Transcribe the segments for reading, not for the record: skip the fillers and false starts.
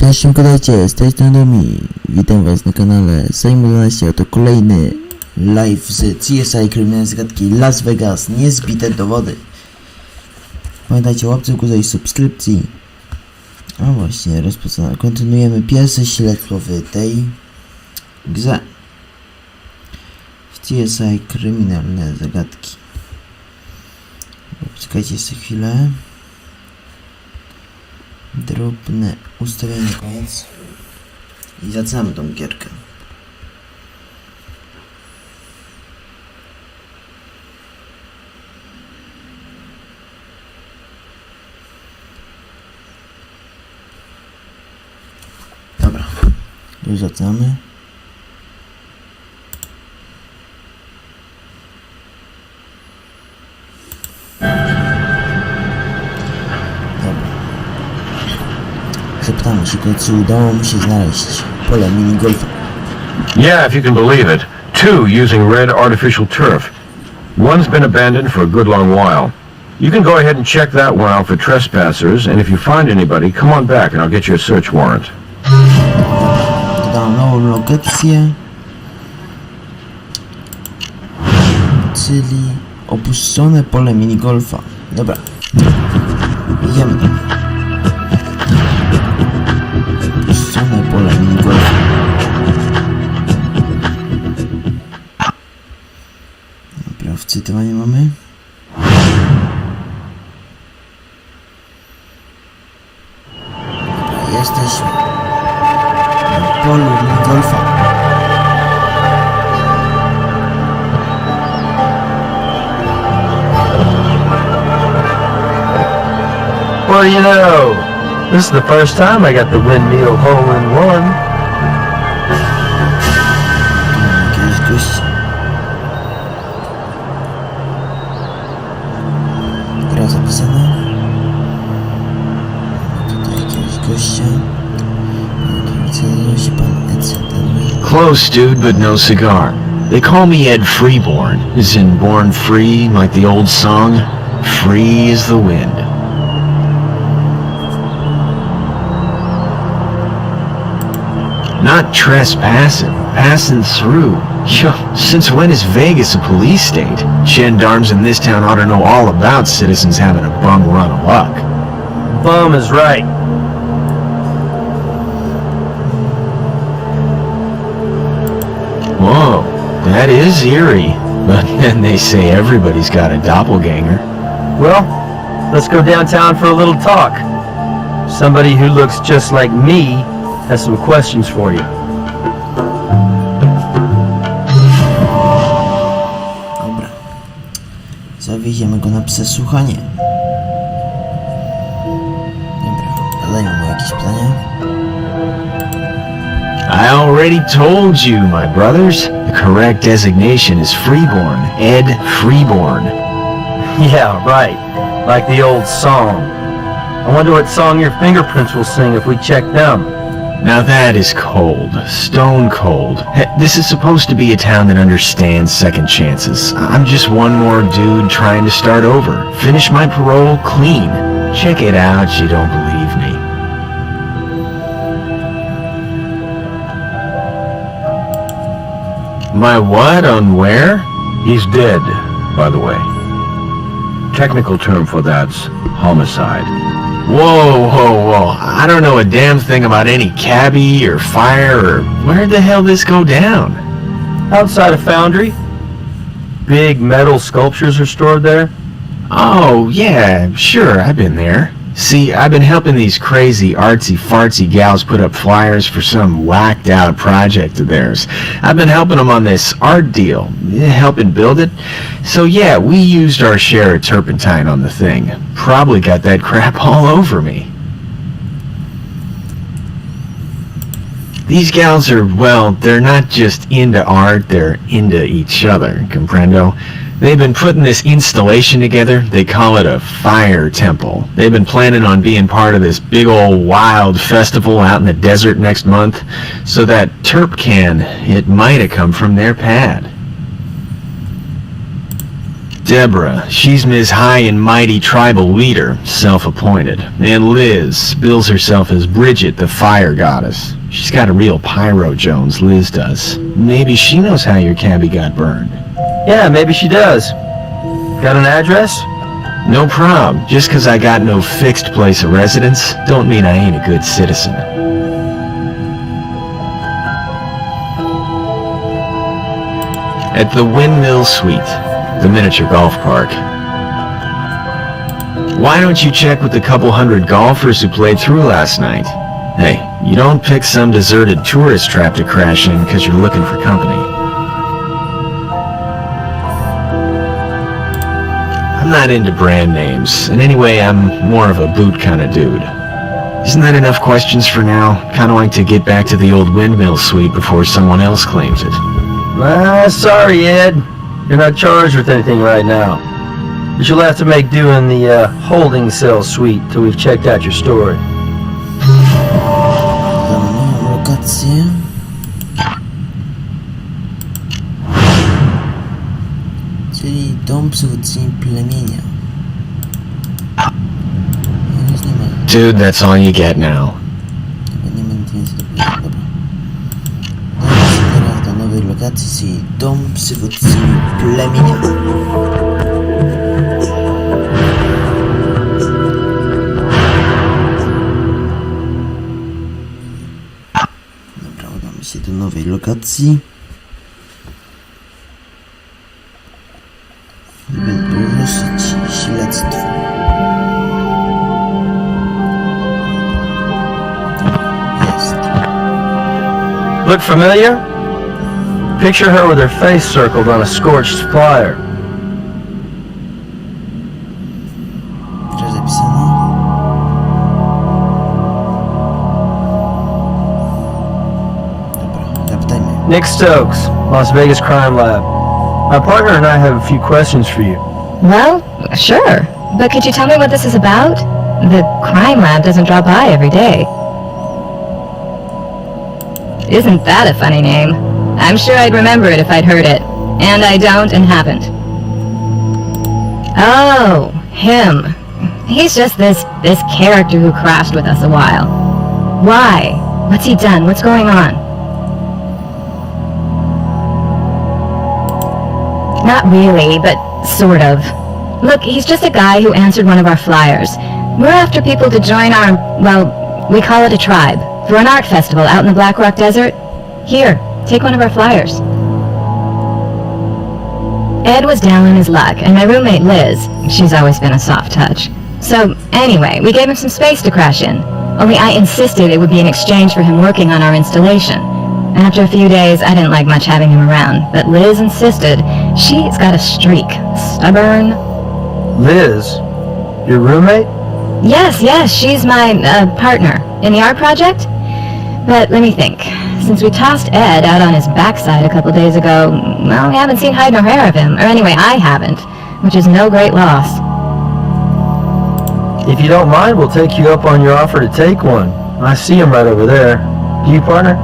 Cześć, siemkodajcie, z tej strony Domi. Witam was na kanale Sejmu 12, to kolejny live z CSI kryminalne zagadki Las Vegas, niezbite dowody. Pamiętajcie o łapce w górze i subskrypcji. A właśnie, rozpoczynamy. Kontynuujemy pierwsze śledztwo w tej grze. W CSI kryminalne zagadki. Czekajcie jeszcze chwilę. Drobne ustawienie na koniec i zaczynamy tą gierkę. Dobra, już zaczynamy. Zapytamy się, czy udało mu się znaleźć pole minigolfa. Yeah, if you can believe it. 2 using red artificial turf. One's been abandoned for a good long while. You can go ahead and check that one out for trespassers, and if you find anybody, come on back and I'll get you a search warrant. Dodam nową lokację, czyli opuszczone pole minigolfa. Dobra, idziemy tam. Opuszczone pole minigolfa. Dobra, wczytywanie mamy. Dobra, jesteśmy na polu minigolfa. Well, you know, this is the first time I got the windmill hole-in-one. Jakiegoś gościa. Gra zapisana. Tutaj jakiegoś gościa. Nazywa się pan Ed. Close, dude, but no cigar. They call me Ed Freeborn, as in born free, like the old song, free as the wind. Not trespassing, passing through. Yo, since when is Vegas a police state? Gendarmes in this town ought to know all about citizens having a bum run of luck. Bum is right. Whoa, that is eerie. But then they say everybody's got a doppelganger. Well, let's go downtown for a little talk. Somebody who looks just like me has some questions for you. Dobra. Zawieziemy go na przesłuchanie. Dobra, zadajmy mu jakieś pytania. I already told you, my brothers. The correct designation is Freeborn. Ed Freeborn. Yeah, right. Like the old song. I wonder what song your fingerprints will sing if we check them. Now that is cold. Stone cold. This is supposed to be a town that understands second chances. I'm just one more dude trying to start over. Finish my parole clean. Check it out, you don't believe me. My what on where? He's dead, by the way. Technical term for that's homicide. Whoa, whoa, whoa. I don't know a damn thing about any cabbie or fire or where'd the hell this go down? Outside a foundry. Big metal sculptures are stored there. Oh, yeah, sure, I've been there. See, I've been helping these crazy artsy-fartsy gals put up flyers for some whacked-out project of theirs. I've been helping them on this art deal, helping build it. So yeah, we used our share of turpentine on the thing. Probably got that crap all over me. These gals are, well, they're not just into art, they're into each other, comprendo? They've been putting this installation together. They call it a fire temple. They've been planning on being part of this big old wild festival out in the desert next month. So that terp can, it might have come from their pad. Deborah, she's Ms. High and Mighty Tribal Leader, self-appointed. And Liz bills herself as Bridget, the Fire Goddess. She's got a real Pyro Jones, Liz does. Maybe she knows how your cabbie got burned. Yeah, maybe she does. Got an address? No prob. Just 'cause I got no fixed place of residence, don't mean I ain't a good citizen. At the Windmill Suite, the miniature golf park. Why don't you check with the couple hundred golfers who played through last night? Hey, you don't pick some deserted tourist trap to crash in 'cause you're looking for company. I'm not into brand names, and anyway, I'm more of a boot kind of dude. Isn't that enough questions for now? Kinda like to get back to the old Windmill Suite before someone else claims it. Sorry, Ed. You're not charged with anything right now. But you'll have to make do in the holding cell suite till we've checked out your story. Mamy lokację. Czyli dom przywódczyni plemienia. Już nie ma. Dude, that's all you get now. Chyba nie ma nic więcej do powiedzenia. Dobra. Dajmy się teraz do nowej lokacji, czyli dom przywódczyni plemienia. Dobra, udamy się do nowej lokacji. Będę ruszyć śledztwo. Jest. Look familiar? Picture her with her face circled on a scorched flyer. Teraz zapisano. Dobra, zapytajmy. Nick Stokes, Las Vegas Crime Lab. My partner and I have a few questions for you. Well, sure. But could you tell me what this is about? The crime lab doesn't drop by every day. Isn't that a funny name? I'm sure I'd remember it if I'd heard it. And I don't and haven't. Oh, him. He's just this character who crashed with us a while. Why? What's he done? What's going on? Not really, but sort of. Look, he's just a guy who answered one of our flyers. We're after people to join our, well, we call it a tribe, for an art festival out in the Black Rock Desert. Here, take one of our flyers. Ed was down on his luck, and my roommate Liz, she's always been a soft touch. So, anyway, we gave him some space to crash in. Only I insisted it would be in exchange for him working on our installation. After a few days, I didn't like much having him around, but Liz insisted. She's got a streak. Stubborn. Liz, your roommate? Yes, she's my partner in the art project. But let me think. Since we tossed Ed out on his backside a couple days ago, well, we haven't seen hide nor hair of him. Or anyway, I haven't, which is no great loss. If you don't mind, we'll take you up on your offer to take one. I see him right over there. Do you, partner?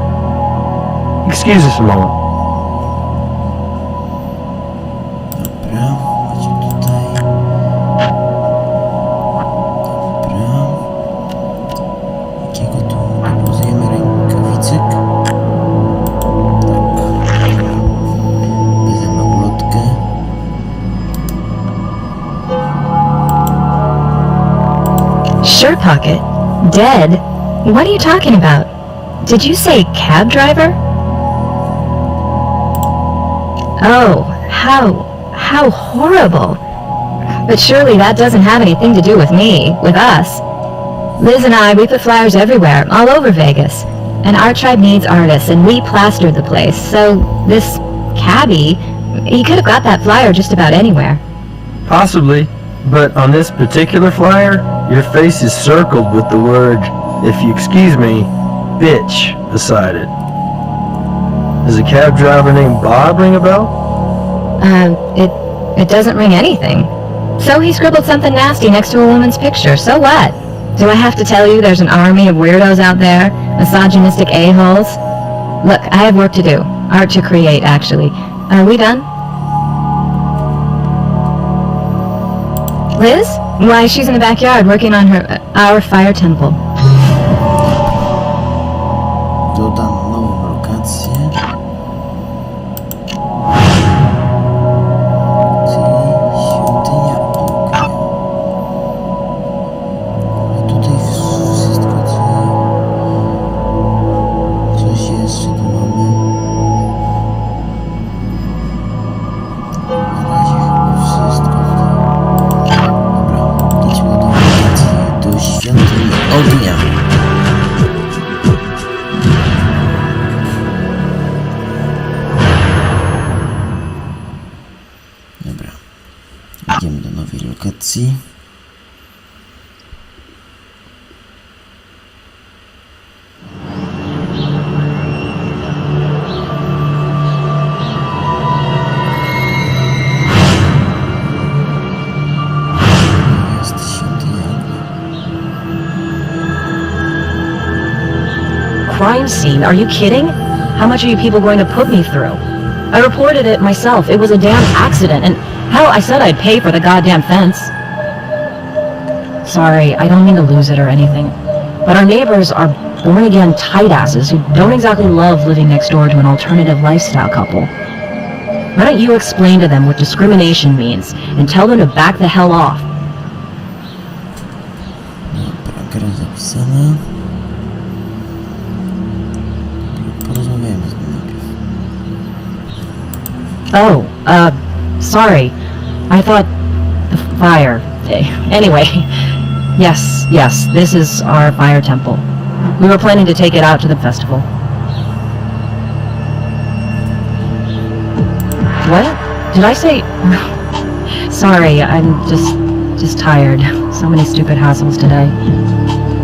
Excuse us a moment. Dobra, chodźmy tutaj. Dobra. Jakiego tu nawiązujemy rękawicyk? Tak. Bierzemy ulotkę. Shirt pocket? Dead? What are you talking about? Did you say cab driver? Oh, how horrible. But surely that doesn't have anything to do with me, with us. Liz and I, we put flyers everywhere, all over Vegas. And our tribe needs artists, and we plastered the place. So this cabbie, he could have got that flyer just about anywhere. Possibly, but on this particular flyer, your face is circled with the word, if you excuse me, bitch beside it. Does a cab driver named Bob ring a bell? It doesn't ring anything. So he scribbled something nasty next to a woman's picture, so what? Do I have to tell you there's an army of weirdos out there? Misogynistic a-holes? Look, I have work to do. Art to create, actually. Are we done? Liz? Why, she's in the backyard working on our fire temple. Dodam nową lokację. Czyli świątynia ognia. A tutaj wszystko coś jeszcze tu mamy. Na razie chyba wszystko tutaj. Dobra, idźmy do lokacji, do świątyni ognia. Dobra, idziemy do nowej lokacji. Jest świątynia ognia. Crime scene? Are you kidding? How much are you people going to put me through? I reported it myself. It was a damn accident, and hell, I said I'd pay for the goddamn fence. Sorry, I don't mean to lose it or anything, but our neighbors are born-again tight-asses who don't exactly love living next door to an alternative lifestyle couple. Why don't you explain to them what discrimination means and tell them to back the hell off? Dobra, gra zapisana. Porozmawiajmy z nim najpierw. Oh, sorry. I thought the fire. Anyway, yes, this is our fire temple. We were planning to take it out to the festival. What? Did I say? Sorry, I'm just tired. So many stupid hassles today.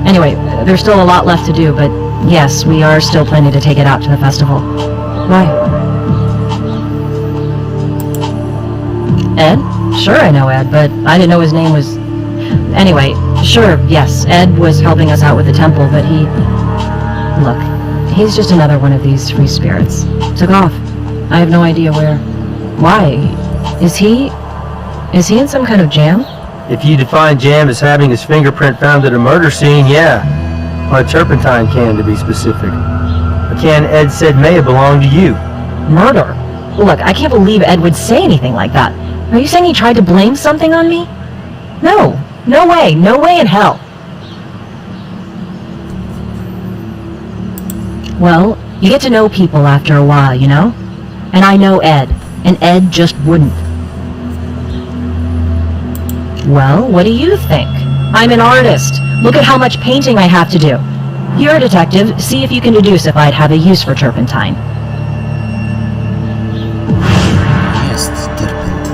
Anyway, there's still a lot left to do, but yes, we are still planning to take it out to the festival. Why? Ed? Sure I know Ed, but I didn't know his name was... Anyway, sure, yes, Ed was helping us out with the temple, but he... Look, he's just another one of these free spirits. Took off. I have no idea where. Why? Is he in some kind of jam? If you define jam as having his fingerprint found at a murder scene, yeah. On a turpentine can, to be specific. A can Ed said may have belonged to you. Murder? Look, I can't believe Ed would say anything like that. Are you saying he tried to blame something on me? No. No way in hell. Well, you get to know people after a while, you know? And I know Ed, and Ed just wouldn't. Well, what do you think? I'm an artist. Look at how much painting I have to do. You're a detective. See if you can deduce if I'd have a use for turpentine. Jest terpentyna.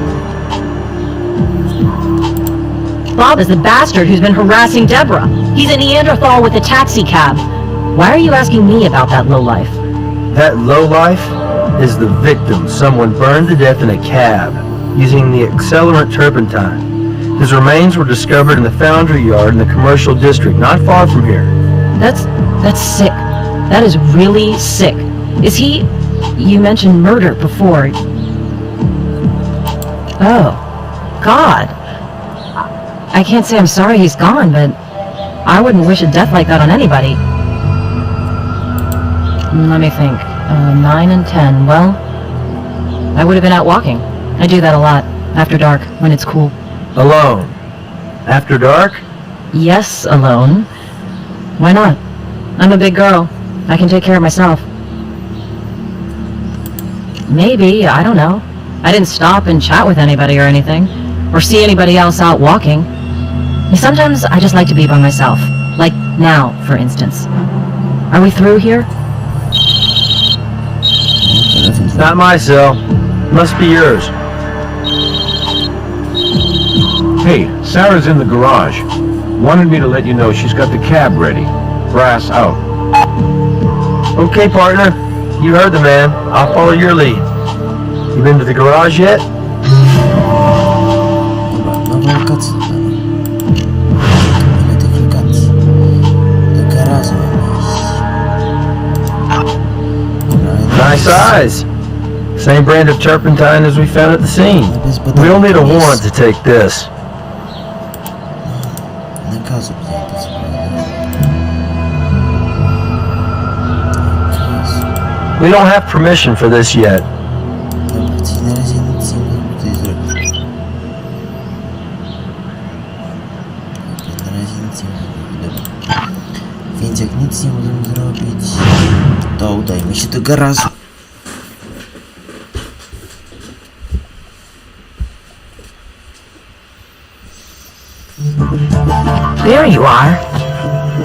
Bob is the bastard who's been harassing Deborah. He's a Neanderthal with a taxi cab. Why are you asking me about that lowlife? That lowlife is the victim someone burned to death in a cab using the accelerant turpentine. His remains were discovered in the foundry yard in the commercial district not far from here. That's sick. That is really sick. Is he... You mentioned murder before. Oh. God. I can't say I'm sorry he's gone, but I wouldn't wish a death like that on anybody. Let me think. 9 and 10. Well, I would have been out walking. I do that a lot. After dark, when it's cool. Alone. After dark? Yes, alone. Why not? I'm a big girl. I can take care of myself. Maybe, I don't know. I didn't stop and chat with anybody or anything. Or see anybody else out walking. Sometimes I just like to be by myself. Like now, for instance. Are we through here? It's not my cell. Must be yours. Hey, Sarah's in the garage. Wanted me to let you know she's got the cab ready. Brass out. Okay, partner. You heard the man. I'll follow your lead. You been to the garage yet? Dobra, nowa lokacja. Ile tych lokacji? Do garażu mamy iść. Dobra, Nice eyes. Same brand of turpentine as we found at the scene. We'll need a warrant to take this. We don't have permission for this yet. Dobra, czyli na razie nic nie możemy tutaj zrobić. Dobra, na razie nic nie możemy zrobić, dobra. Więc jak nic nie możemy zrobić, to udajmy się do garażu. There you are.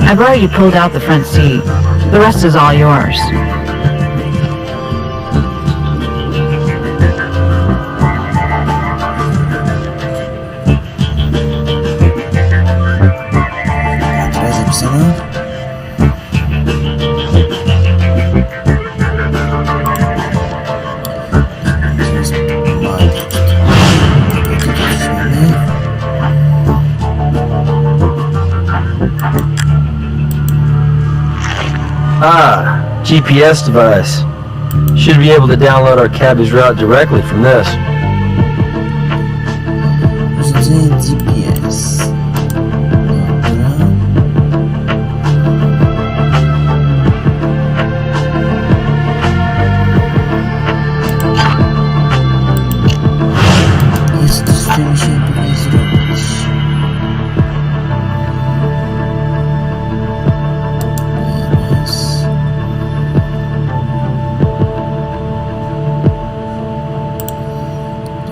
I've already pulled out the front seat. The rest is all yours. A teraz zapisane? Ah, GPS device. Should be able to download our cabbie's route directly from this. Urządzenie GPS. Dobra. Jest coś, co musimy pewnie zrobić. Teraz.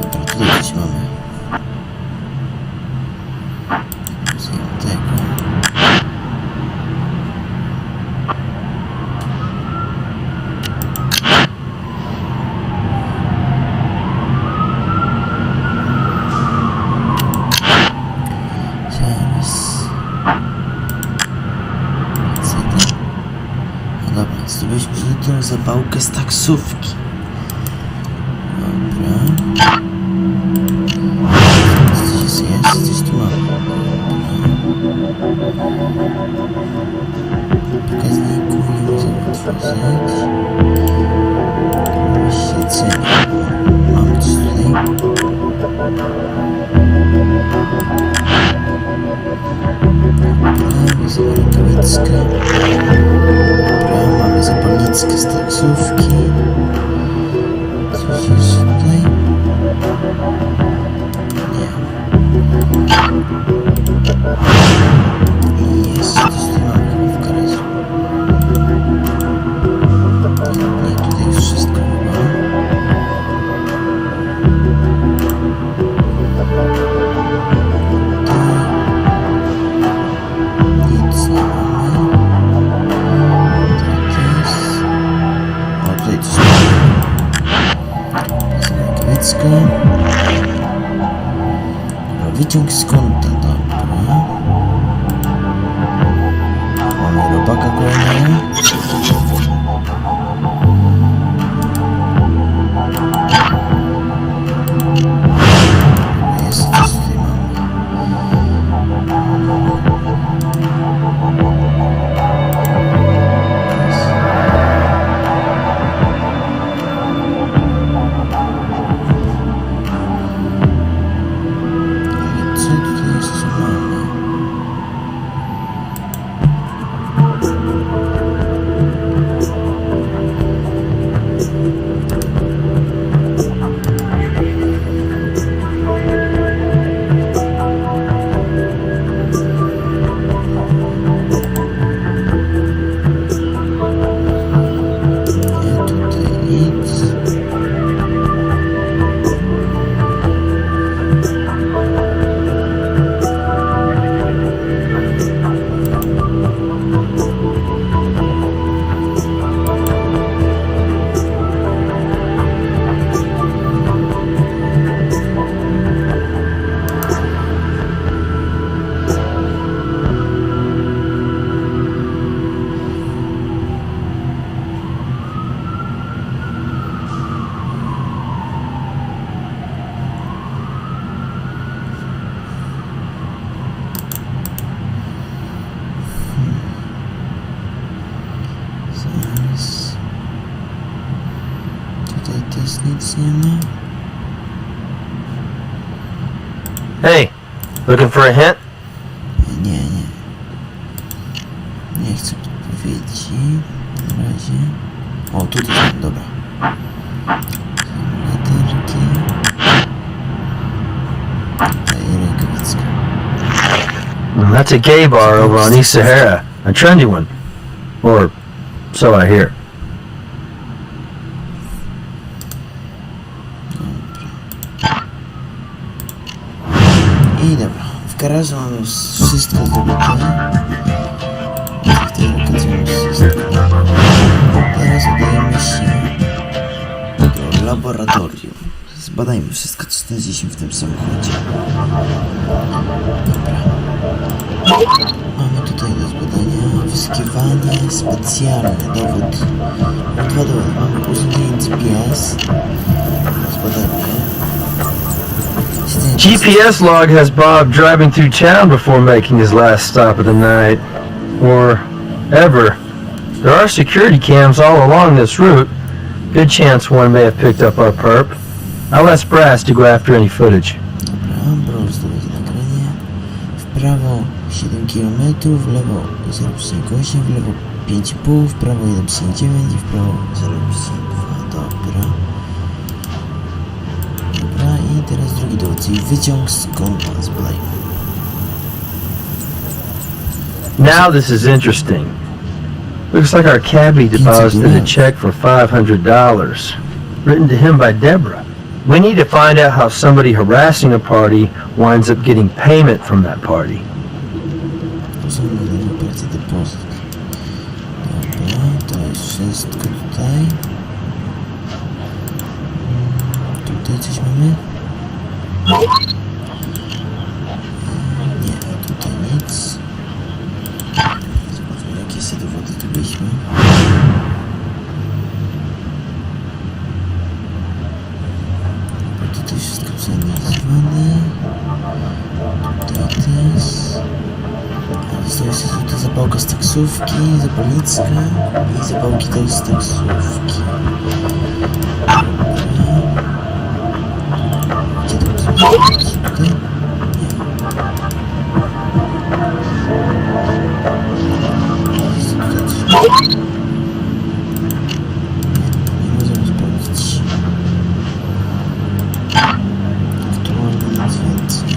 Dobra, tutaj coś mamy. Zjemy tego. Zaraz. Niestety. No dobra, zdobyliśmy żółtą zapałkę z taksówki. Dobra. Coś jest, coś tu mamy. Pokaźniku nie możemy otworzyć. Siedzenie. Mamy coś tutaj. Mamy rękawiczkę. Dobra, mamy zapalniczkę z taksówki. Coś jest tutaj? Nie. Jest, coś tu mamy w garażu. Nie, tutaj już wszystko chyba. Nic nie mamy. Tutaj coś mamy. Zamykawicka. Dobra, wyciąg z konta, dobra. Mamy robaka kolejnego. Jest, coś tutaj mamy. Ale co tutaj jeszcze mamy? Nie, tutaj nic. Zaraz. Tutaj też nic nie ma. Hey, looking for a hint? Nie. Nie chcę podpowiedzi. Na razie. O, tutaj są, dobra. Latarki. Tutaj rękawiczka. That's a gay bar over on East Sahara. A trendy one. Or so I hear. I dobra, w garażu mamy już wszystko zrobione. W tej lokacji mamy wszystko. Teraz udajemy się do laboratorium. Zbadajmy wszystko, co znaleźliśmy w tym samochodzie. Dobra. Mamy tutaj do zbadania wyszukiwanie specjalne, dowód. Mamy dwa dowody. Mamy usunięcie GPS. Zbadajmy je. GPS log has Bob driving through town before making his last stop of the night. Or ever. There are security cams all along this route. Good chance one may have picked up our perp. I'll ask Brass to go after any footage. Dobra, Brass dowiedzie nagranie. W prawo 7 km, w lewo 0,8, w lewo 5,5, w prawo 1,9 i w prawo 0,2. Dobra. Dobra, i teraz drugi dowód, czyli wyciąg z konta, zbadajmy. Now this is interesting. Looks like our cabbie deposited a check for $500, written to him by Deborah. We need to find out how somebody harassing a party winds up getting payment from that party. To są operacja depozyt. Dobra, to jest wszystko tutaj. Tutaj coś mamy? Nie, tutaj nic. Zobaczmy, jakie sobie dowody tu byliśmy. Tutaj wszystko przeanalizowane. Tutaj też. Została jeszcze tutaj zapałka z taksówki, zapalnicka i zapałki też z taksówki. Gdzie to jest? Tutaj? Nie. Jest tutaj coś. Nie możemy sprawdzić. Aktualnie nic więcej.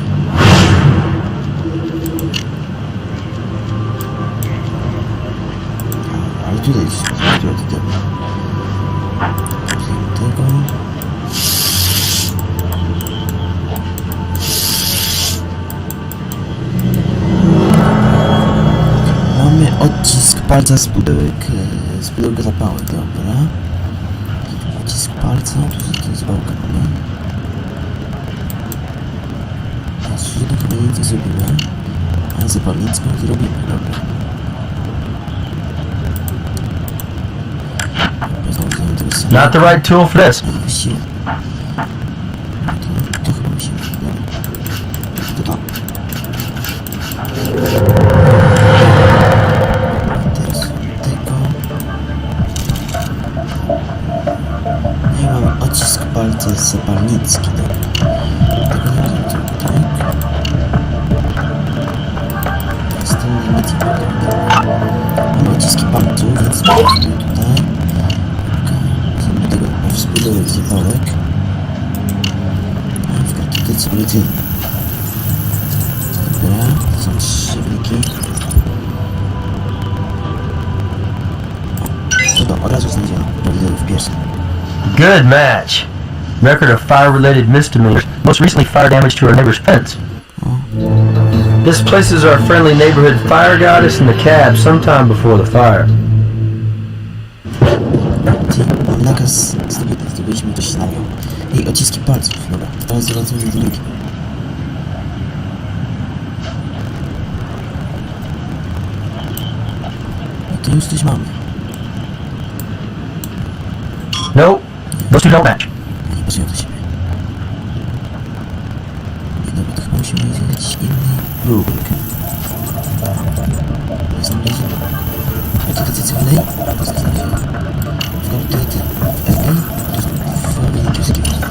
Ale tutaj jest które to dobra. Wziąłem tego. Mamy odcisk palca z pudełek zapałek, dobra. Odcisk palca, tu jest zapałka, mamy. Teraz jedno chyba nic nie zrobimy, a zapalnicką zrobimy, dobra. Not the right tool for this. Właściwie. To chyba musimy. To. Teraz tego. No i mamy odcisk palca z zapalnicki. Dobra. Tego nie wiem, co tak. Teraz to nic nie dobra. Mamy odciski palców, więc sprawdźmy tutaj. Tego współdołek zapałek. Na przykład tutaj cybryty. Dobra, to są trzywniki. O, to od razu znaleziono. Powiedziałem w pierwszym. Good match. Record of fire-related misdemeanors. Most recently, fire damage to our neighbor's fence. This places our friendly neighborhood fire goddess in the cab sometime before the fire. Mam nakaz zdobyliśmy coś na nią. I odciski palców, dobra. Teraz zobaczymy do drugi. No to już coś mamy. No, those two don't match. Nie pasują do siebie. Nie, dobra, to chyba musimy wziąć inny próbek. Znaleziono. Aplikacja cywilnej? To znaleziono. W kartecie LA? To są wyniki wskazywane.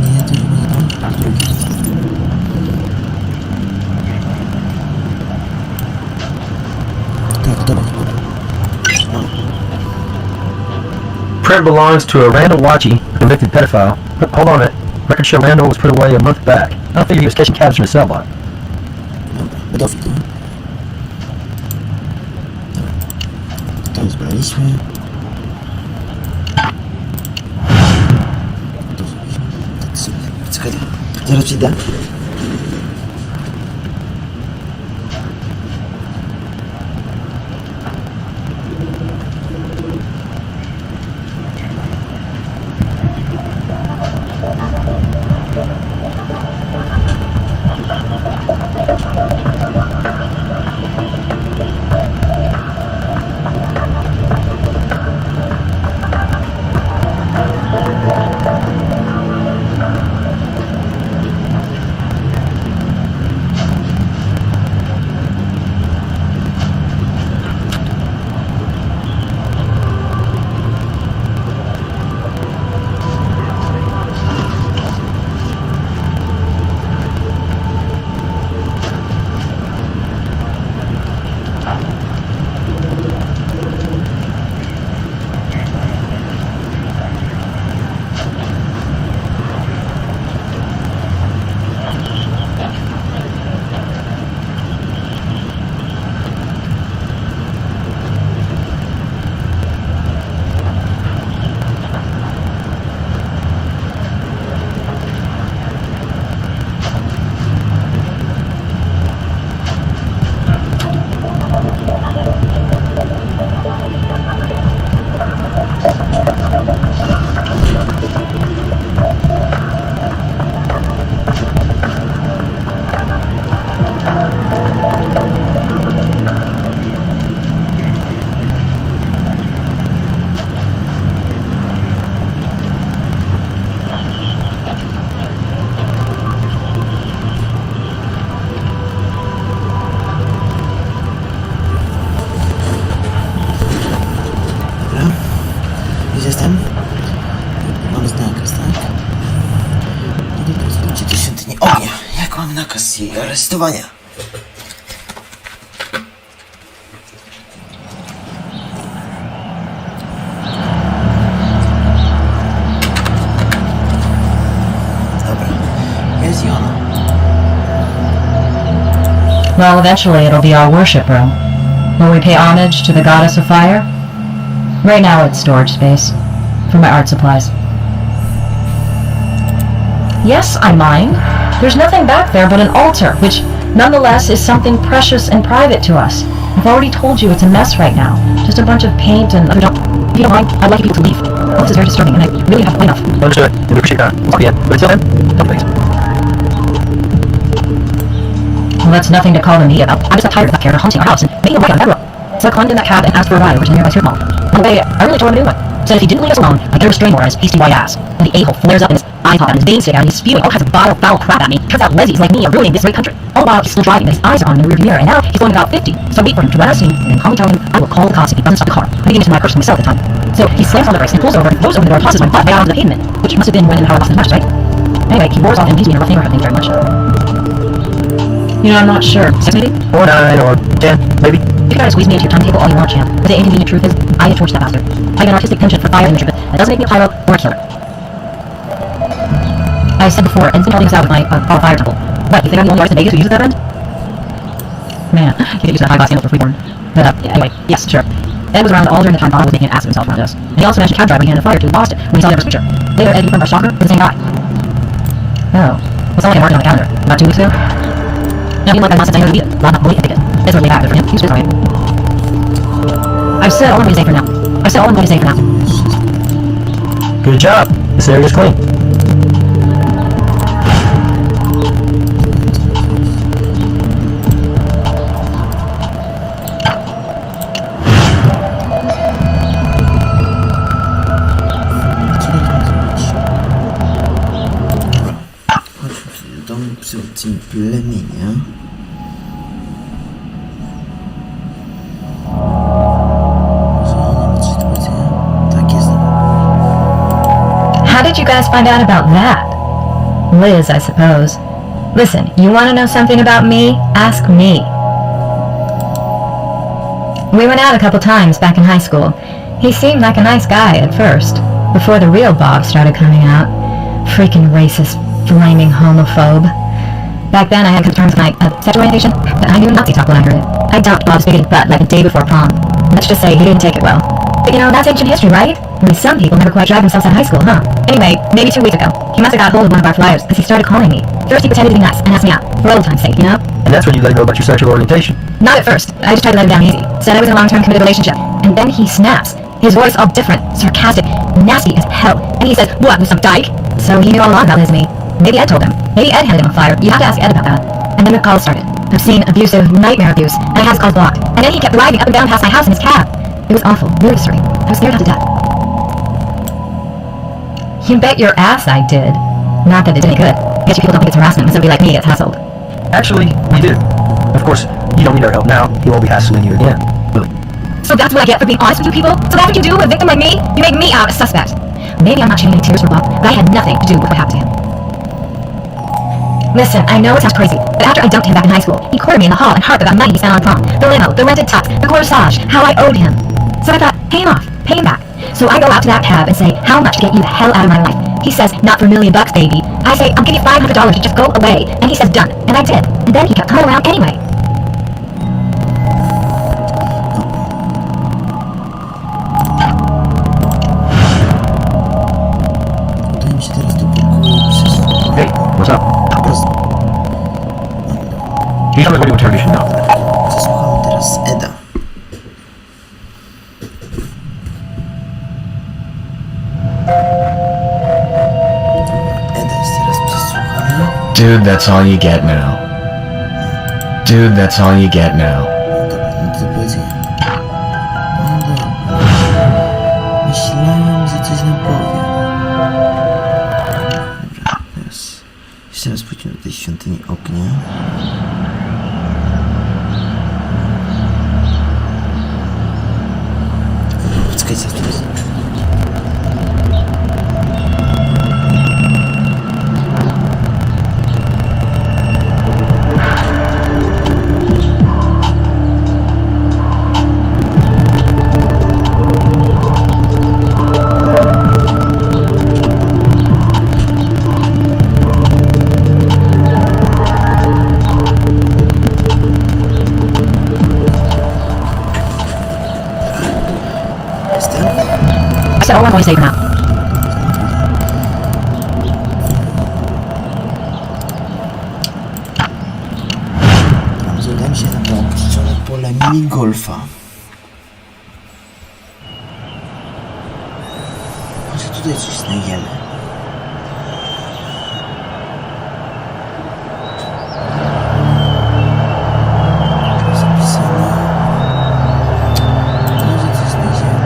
Nie, to chyba jeden, to drugi. print belongs to a Randall Watchy, a convicted pedophile. Hold on a minute. Records show Randall was put away a month back. I figure he was catching cabs from his cell block. Pedofil. To zbraliśmy. Czekaj, zaraz przyjdę. Jestem. Mamy nakaz, tak? No dobra, zobaczcie do świątyni ognia. Jak mamy nakaz jej aresztowania? Dobra, jest i ona. Well, eventually it'll be our worship room, where we pay homage to the goddess of fire. Right now it's storage space for my art supplies. Yes, I mind. There's nothing back there but an altar, which nonetheless is something precious and private to us. I've already told you it's a mess right now. Just a bunch of paint and... If you don't mind, I'd like you people to leave. Well, this is very disturbing and I really have enough. Understood. We appreciate that. We'll talk again. But until then, don't please. Well, that's nothing to call the media about. I just got tired of that character haunting our house and making a right on that road. So I climbed in that cab and asked for a ride over to the nearby strip mall. On the way, I really told him to do it. Said if he didn't leave us alone, I'd get a restraining order on his pasty white ass. And the a-hole flares up in his iPod and his veins stick out and he's spewing all kinds of vile, foul crap at me. Turns out lesbians like me are ruining this great country. All the while he's still driving and his eyes are on in the rearview mirror and now he's going about 50. So I wait for him to run out of steam and then calmly tell him I will call the cops if he doesn't stop the car. I'm getting into my personal cell at the time. So he slams on the brakes and pulls over and throws open the door and tosses my butt right onto the pavement, which must have been when and how I lost the matches, right? Anyway, he roars off and leaves me in a rough neighborhood. Thank you very much. You know, I'm not sure. 6 maybe? Or 9, or 10, maybe. You can try to squeeze me into your timetable all you want, champ. But the inconvenient truth is, I get torched that bastard. I get an artistic penchant for fire imagery, but that doesn't make me a pyro or a killer. I said before, Ed's been helping us out with my fire temple. What, you think I'm the only artist in Vegas who uses that end? Man, you get used to that high glass handle for freeborn. But anyway, yes, sure. Ed was around all during the time Bob was making an ass of himself around us. And he also managed a cab driver he handed fire to in Boston when he saw the first picture. Later, Ed confirmed our stalker with the same guy. Oh, what's that like I marked it on the calendar? About 2 weeks ago? No, he like that nonsense I heard to beat it. Not a ticket. It's really bad, but for him, he was right. I've said all I'm going to say for now. I've said all I'm going to say for now. Good job. This area's clean. Dom przywódcy plemienia. How did you guys find out about that? Liz, I suppose. Listen, you want to know something about me? Ask me. We went out a couple times back in high school. He seemed like a nice guy at first, before the real Bob started coming out. Freaking racist, flaming homophobe. Back then I had concerns with my sexual orientation, but I knew Nazi talk when I heard it. I dumped Bob's bigoted butt like a day before prom. Let's just say he didn't take it well. But you know, that's ancient history, right? I mean, some people never quite drive themselves out of high school, huh? Anyway, maybe 2 weeks ago, he must have got hold of one of our flyers, because he started calling me. First he pretended to be nice and asked me out, for old time's sake, you know? And that's when you let him know about your sexual orientation. Not at first. I just tried to let him down easy. Said I was in a long-term committed relationship. And then he snaps. His voice all different, sarcastic, nasty as hell. And he says, what, with some dyke? So he knew all along about Liz and me. Maybe Ed told him. Maybe Ed handed him a flyer. You have to ask Ed about that. And then the calls started. Obscene, abusive, nightmare abuse. And I had his calls blocked. And then he kept driving up and down past my house in his cab. It was awful, really disturbing. I was scared half to death. You bet your ass I did. Not that it did any good. I guess you people don't think it's harassment when somebody like me gets hassled. Actually, we do. Of course, you don't need our help now. He won't be hassling you again. Really. So that's what I get for being honest with you people? So that's what you do with a victim like me? You make me out a suspect. Maybe I'm not shedding any tears for Bob, but I had nothing to do with what happened to him. Listen, I know it sounds crazy, but after I dumped him back in high school, he courted me in the hall and harped about money he spent on prom, the limo, the rented tux, the corsage, how I owed him. So I thought, pay him off, pay him back. So I go out to that cab and say, how much to get you the hell out of my life? He says, not for $1 million, baby. I say, I'll give you $500 to just go away. And he says, done. And I did. And then he kept coming around anyway. Hey, what's up? He's on the way to interrogation now. Przesłuchamy teraz Eda. Eda jest teraz przesłuchany. Dude, that's all you get now. Dude, that's all you get now. Dobra, no to powiedzmy. No dobra. Myślałem, że coś nam powie. Dobra, teraz jeszcze raz pójdźmy do tej świątyni ognia. Czekajcie, teraz. I said all I'm going to say for now. Udałem się na to opuszczone pole minigolfa. Może tutaj coś znajdziemy. Zapisane. Może coś znajdziemy.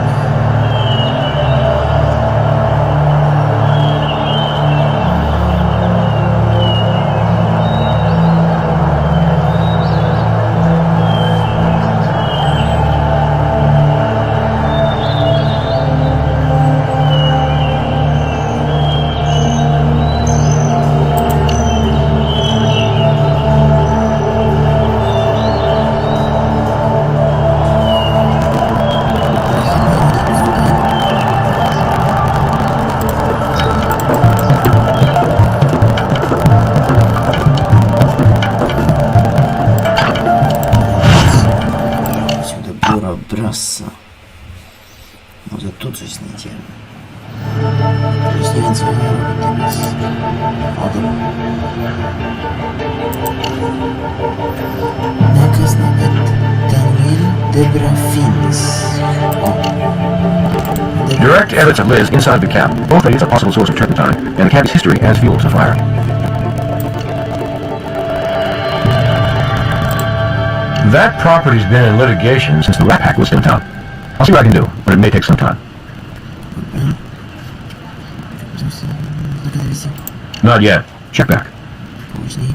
Brasa. Może tu coś znajdziemy. Już nie wiem co tam jest. O, dobra. Nakaz na Daniel Debra Fins. Direct evidence of Liz inside the cab. Both ladies a possible source of turpentine, and the cab's history as fuel to fire. That property's been in litigation since the Rat Pack was in town. I'll see what I can do, but it may take some time. Not yet. Check back. Później.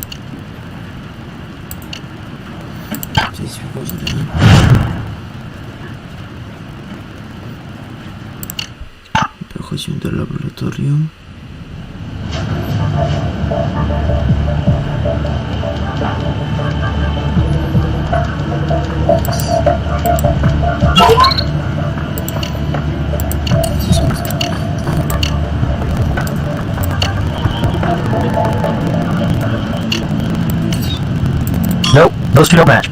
Przejdźmy później. Dochodzimy do laboratorium. Those two don't match.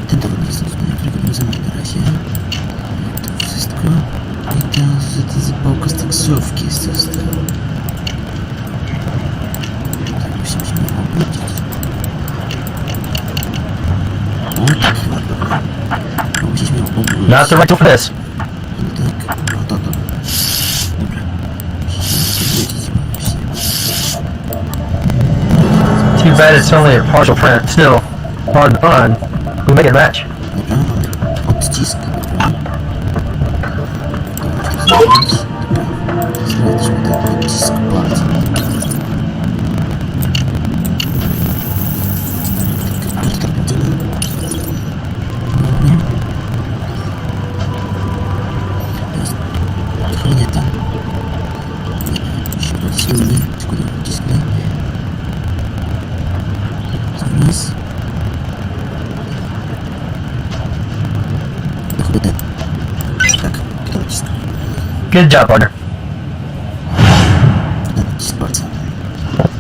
Ten dowód jest zrozumiany, którego nie znamy na razie. To wszystko. I ta zapałka z taksówki jest to stało. Tak musimy się obudzić. O, tak chyba dobra. Musieliśmy ją obudzić. Not the right tool for this. No tak, no to. Dobra. Musimy się obudzić właśnie. Too bad it's only a partial print. Still, pardon the pun, we make it match. Dobra, mamy odcisk, dobra. To można zrobić. Dobra, znaleźliśmy ten odcisk palca. Tak będziemy. Dobra. Teraz trochę nie tam. Musimy odcisknąć, tylko dobra, odcisknę. Zaraz. To chyba ten. Tak, kto naciska? Good job, partner. Ten nacisk palca.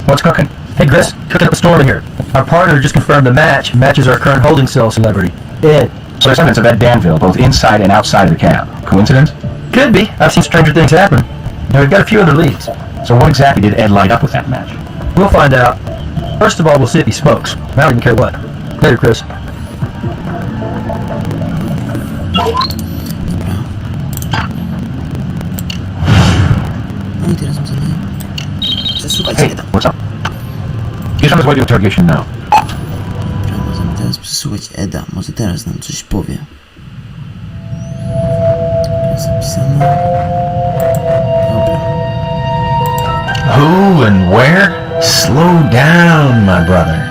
What's cooking? Hey, Chris, cooking up a storm in here. Our partner just confirmed the match matches our current holding cell celebrity, Ed. So there's evidence of Ed Danville, both inside and outside of the cab. Coincidence? Could be. I've seen stranger things happen. And we've got a few other leads. So what exactly did Ed light up with that match? We'll find out. First of all, we'll see if he smokes. I don't even care what. Later, Chris. No i teraz możemy przesłuchać Hey, Eda. what's up? He's on his way to interrogation now. Dobra, możemy teraz przesłuchać Eda. Może teraz nam coś powie. Zapisane. Dobra. Who and where? Slow down, my brother.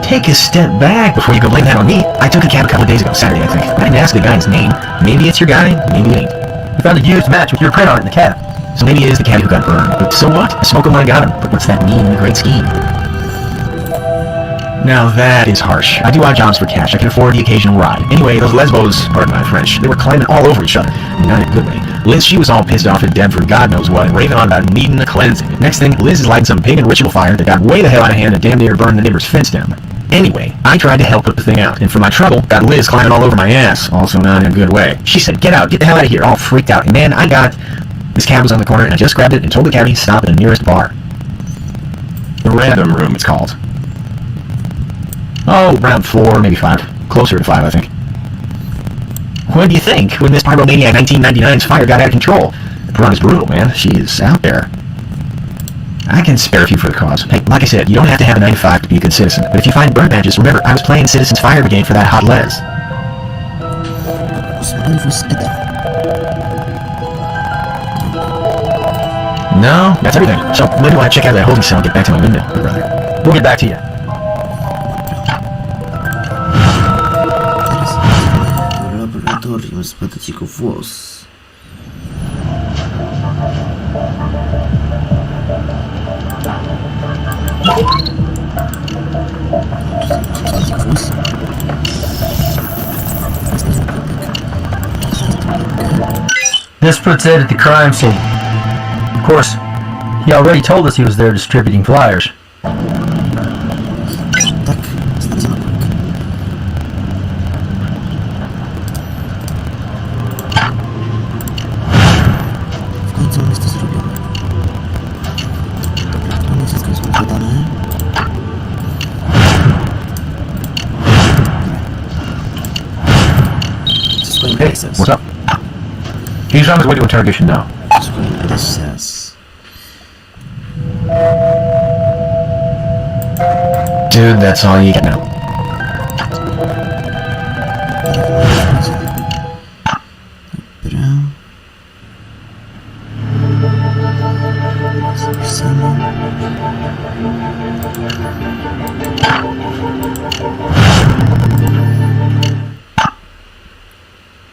Take a step back before you go blame that on me. I took a cab a couple of days ago, Saturday I think. I didn't ask the guy's name. Maybe it's your guy, maybe it ain't. We found a used match with your print on it in the cab. So maybe it is the cabbie who got burned. But so what? The smoke might have got him. But what's that mean in the great scheme? Now that is harsh. I do odd jobs for cash. I can afford the occasional ride. Anyway, those lesbos, pardon my French, they were climbing all over each other. Not in a good way. Liz, she was all pissed off at Deb for God knows what, and raving on about needing a cleansing. Next thing, Liz is lighting some pagan ritual fire that got way the hell out of hand and damn near burned the neighbor's fence down. Anyway, I tried to help put the thing out, and for my trouble, got Liz climbing all over my ass, also not in a good way. She said, get out, get the hell out of here, all freaked out, and man, I got... This cab was on the corner, and I just grabbed it and told the cabbie to stop at the nearest bar. The Random Room, it's called. Oh, around 4, maybe 5. Closer to 5, I think. What do you think when this Pyromaniac 1999's fire got out of control? The piranha's brutal, man. She is out there. I can spare a few for the cause. Hey, like I said, you don't have to have a 9 to 5 to be a good citizen. But if you find burn badges, remember, I was playing Citizens Fire Brigade for that hot les. No, that's everything. So, when do I check out that holding cell and get back to my window, brother? We'll get back to you. Teraz idziemy do laboratorium zbadać jego włos. Tutaj jego włos. This puts Ed at the crime scene. Of course, he already told us he was there distributing flyers. Tak, znaleziona kulka. W końcu mamy to zrobione. Mamy wszystko jest układane. Słuchajmy Hey, SS. what's up? He's on his way to interrogation now. Słuchajmy SS. Dude, that's all you get now. Dobra. Zapisane.